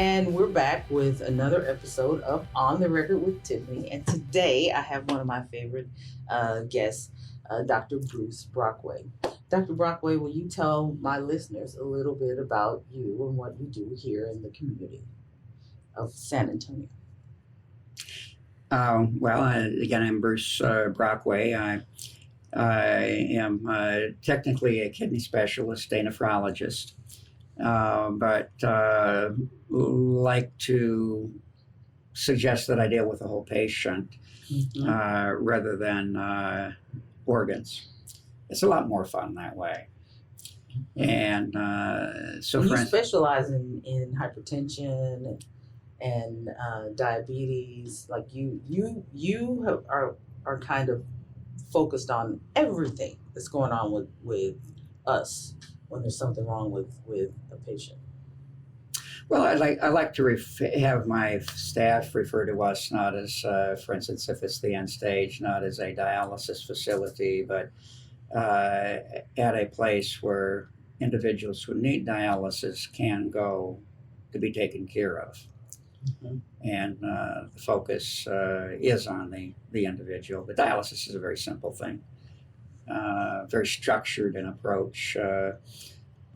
And we're back with another episode of On the Record with Tiffany. And today I have one of my favorite guests, Dr. Bruce Brockway. Dr. Brockway, will you tell my listeners a little bit about you and what you do here in the community of San Antonio? Again, I'm Bruce Brockway. I am technically a kidney specialist, a nephrologist, but like to suggest that I deal with the whole patient rather than organs. It's a lot more fun that way. And so you specialize in hypertension and diabetes. Like you are kind of focused on everything that's going on with us when there's something wrong with a patient. Well, I like to have my staff refer to us not as, for instance, if it's the end stage, not as a dialysis facility, but at a place where individuals who need dialysis can go to be taken care of. Mm-hmm. And the focus is on the individual. The dialysis is a very simple thing, very structured in approach,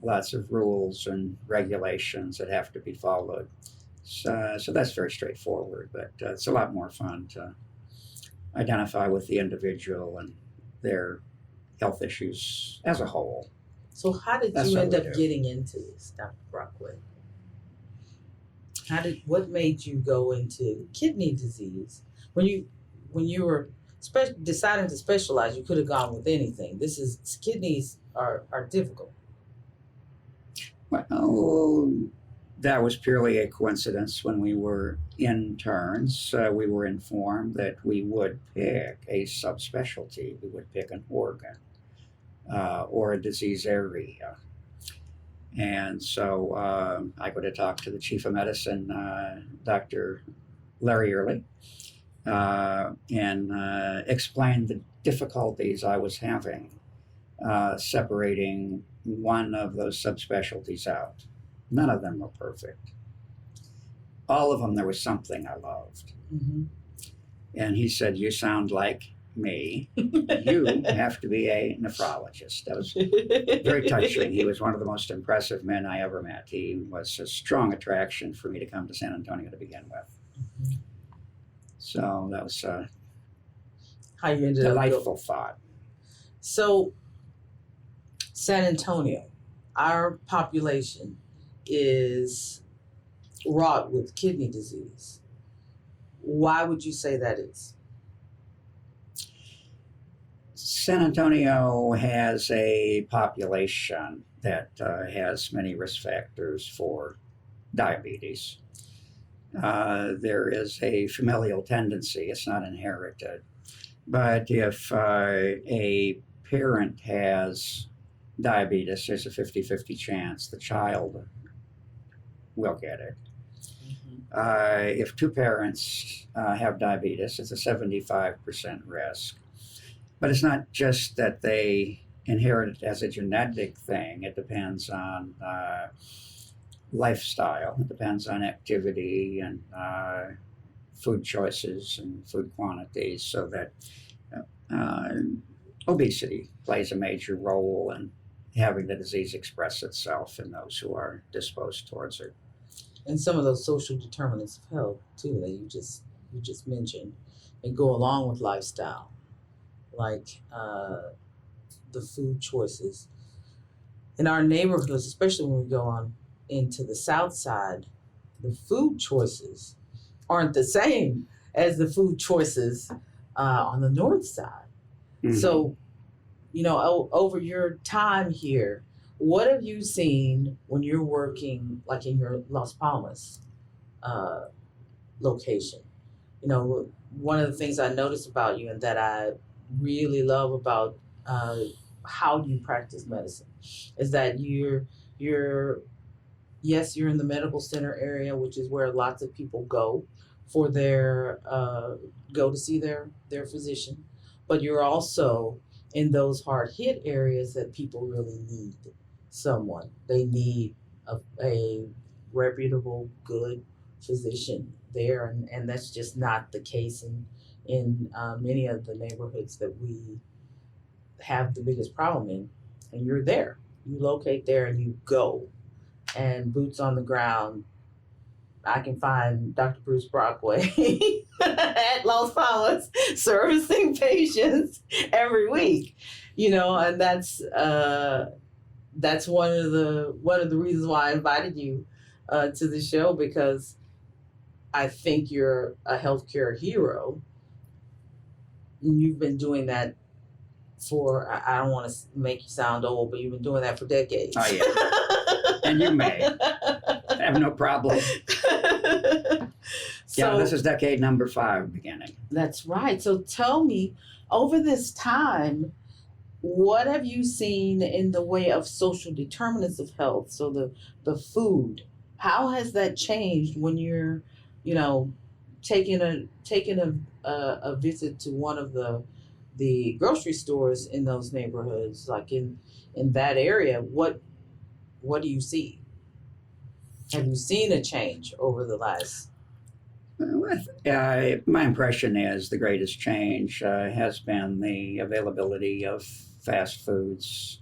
lots of rules and regulations that have to be followed. So that's very straightforward, but it's a lot more fun to identify with the individual and their health issues as a whole. So how did you end up getting into this, Dr. Brockway? What made you go into kidney disease? When you were deciding to specialize, you could have gone with anything. Kidneys are difficult. Well, that was purely a coincidence. When we were interns, we were informed that we would pick a subspecialty. We would pick an organ or a disease area. And so I go to talk to the chief of medicine, Dr. Larry Early, and explain the difficulties I was having separating one of those subspecialties out. None of them were perfect. All of them, there was something I loved. Mm-hmm. And he said, "You sound like me. You have to be a nephrologist." That was very touching. He was one of the most impressive men I ever met. He was a strong attraction for me to come to San Antonio to begin with. Mm-hmm. So that was how you ended delightful thought. So San Antonio, our population is wrought with kidney disease. Why would you say that is? San Antonio has a population that has many risk factors for diabetes. There is a familial tendency. It's not inherited. But if a parent has diabetes, there's a 50-50 chance the child will get it. Mm-hmm. If two parents have diabetes, it's a 75% risk. But it's not just that they inherit it as a genetic thing. It depends on lifestyle. It depends on activity and food choices and food quantities, so that obesity plays a major role in having the disease express itself in those who are disposed towards it. And some of those social determinants of health, too, that you just mentioned, and go along with lifestyle, like the food choices. In our neighborhoods, especially when we go on into the South Side, the food choices aren't the same as the food choices on the North Side. Mm-hmm. So, over your time here, what have you seen when you're working, like in your Las Palmas location? One of the things I noticed about you and that I really love about how you practice medicine is that you're in the medical center area, which is where lots of people go for go to see their physician, but you're also in those hard hit areas that people really need someone. They need a reputable, good physician there, and that's just not the case in many of the neighborhoods that we have the biggest problem in. And you're there, you locate there, and you go, and boots on the ground. I can find Dr. Bruce Brockway at Los Feliz servicing patients every week, and that's one of the reasons why I invited you to the show, because I think you're a healthcare hero. You've been doing that for, I don't want to make you sound old, but you've been doing that for decades. Oh, yeah. And you may. I have no problem. Yeah, this is decade number 5 beginning. That's right. So tell me, over this time, what have you seen in the way of social determinants of health? So the food, how has that changed when you're, taking a visit to one of the grocery stores in those neighborhoods, like in that area? What do you see? Have you seen a change over the last? My impression is the greatest change has been the availability of fast foods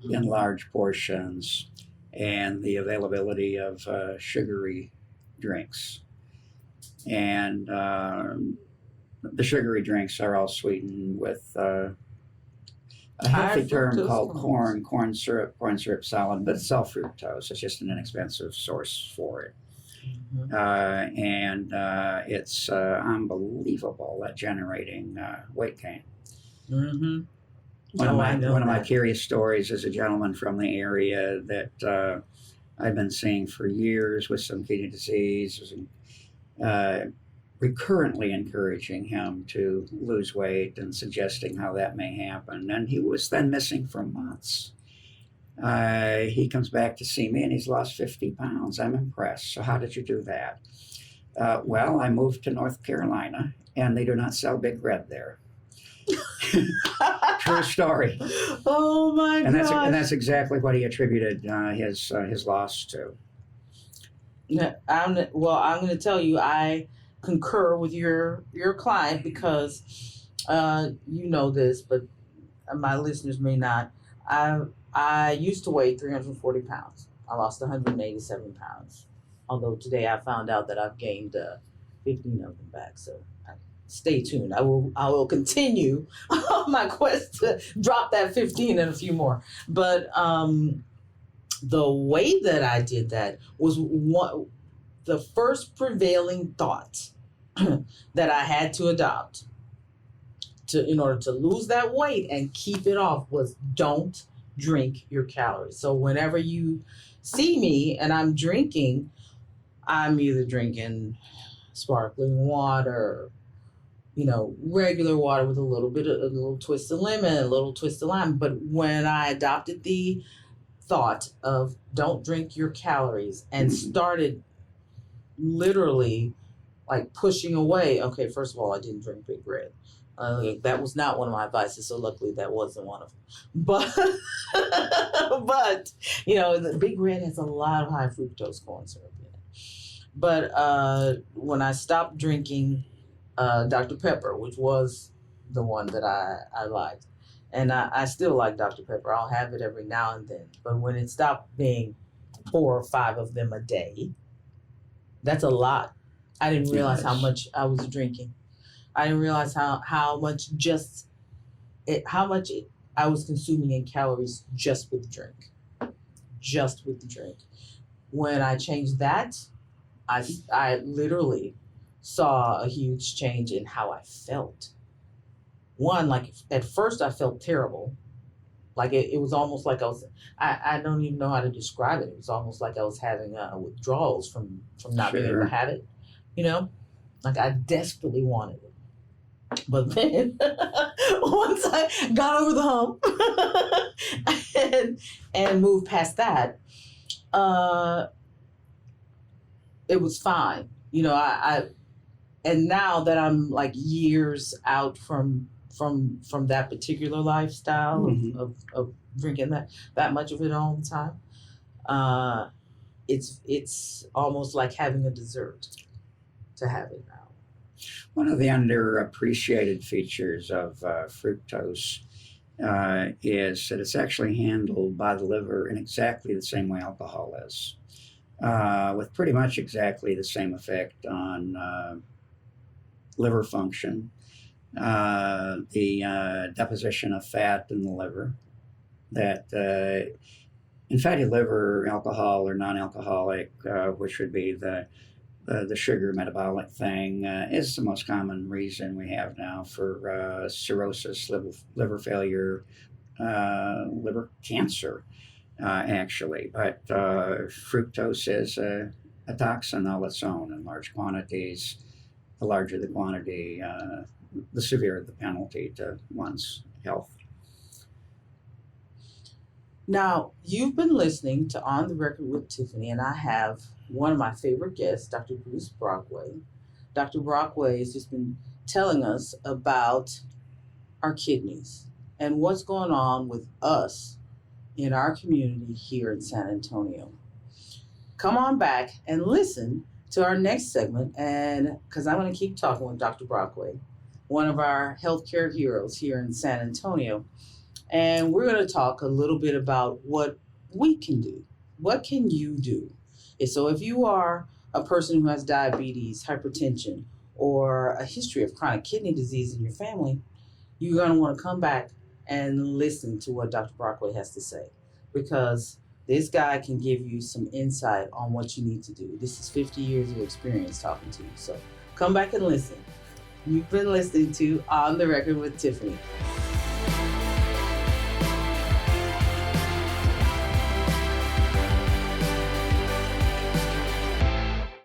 in large portions and the availability of sugary drinks. And the sugary drinks are all sweetened with a healthy term called corn syrup solid, but it's all fructose. It's just an inexpensive source for it. And it's unbelievable at generating weight gain. One of my curious stories is a gentleman from the area that I've been seeing for years with some kidney disease, recurrently encouraging him to lose weight and suggesting how that may happen. And he was then missing for months. He comes back to see me and he's lost 50 pounds. I'm impressed. So how did you do that? Well, I moved to North Carolina and they do not sell Big Red there. True story. Oh my gosh. And that's exactly what he attributed his loss to. I'm going to tell you, I concur with your client, because you know this, but my listeners may not. I used to weigh 340 pounds. I lost 187 pounds. Although today I found out that I've gained 15 of them back. So stay tuned. I will continue my quest to drop that 15 and a few more. But the way that I did that was the first prevailing thought that I had to adopt in order to lose that weight and keep it off was, don't drink your calories. So whenever you see me and I'm drinking, I'm either drinking sparkling water, regular water with a little twist of lemon, a little twist of lime. But when I adopted the thought of don't drink your calories and started literally like pushing away, okay, first of all, I didn't drink Big Red. That was not one of my vices, so luckily that wasn't one of them. But the Big Red has a lot of high fructose corn syrup in it. But when I stopped drinking Dr. Pepper, which was the one that I liked, and I still like Dr. Pepper. I'll have it every now and then. But when it stopped being 4 or 5 of them a day, that's a lot. I didn't realize how much I was drinking. I didn't realize how much I was consuming in calories just with the drink. Just with the drink. When I changed that, I literally saw a huge change in how I felt. One, like at first I felt terrible. Like it was almost like I don't even know how to describe it. It was almost like I was having withdrawals from not being able to have it. Like I desperately wanted it. But then once I got over the hump and moved past that, it was fine. And now that I'm like years out from that particular lifestyle of drinking that much of it all the time, it's almost like having a dessert to have it now. One of the underappreciated features of fructose is that it's actually handled by the liver in exactly the same way alcohol is, with pretty much exactly the same effect on liver function, the deposition of fat in the liver, that in fatty liver, alcohol or non-alcoholic, which would be the sugar metabolic thing, is the most common reason we have now for cirrhosis, liver failure, liver cancer, actually. But fructose is a toxin all its own in large quantities. The larger the quantity, the severer the penalty to one's health. Now, you've been listening to On the Record with Tiffany, and I have one of my favorite guests, Dr. Bruce Brockway. Dr. Brockway has just been telling us about our kidneys and what's going on with us in our community here in San Antonio. Come on back and listen to our next segment, and because I'm going to keep talking with Dr. Brockway, one of our healthcare heroes here in San Antonio. And we're going to talk a little bit about what we can do. What can you do? And so if you are a person who has diabetes, hypertension, or a history of chronic kidney disease in your family, you're going to want to come back and listen to what Dr. Brockway has to say, because this guy can give you some insight on what you need to do. This is 50 years of experience talking to you. So come back and listen. You've been listening to On the Record with Tiffany.